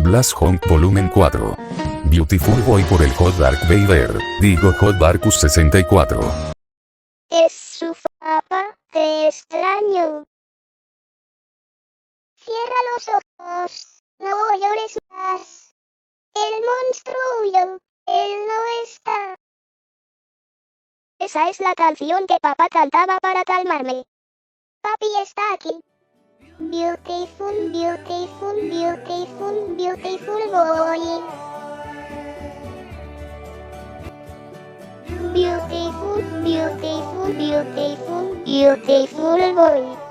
Blast Honk Volumen 4. Beautiful Boy por el Hot Dark Vader, digo Hot Darkus 64. Es su papá, te extraño. Cierra los ojos, no llores más. El monstruo huyó, él no está. Esa es la canción que papá cantaba para calmarme. Papi está aquí. Beautiful, beautiful, beautiful, beautiful boy. Beautiful, beautiful, beautiful, beautiful boy.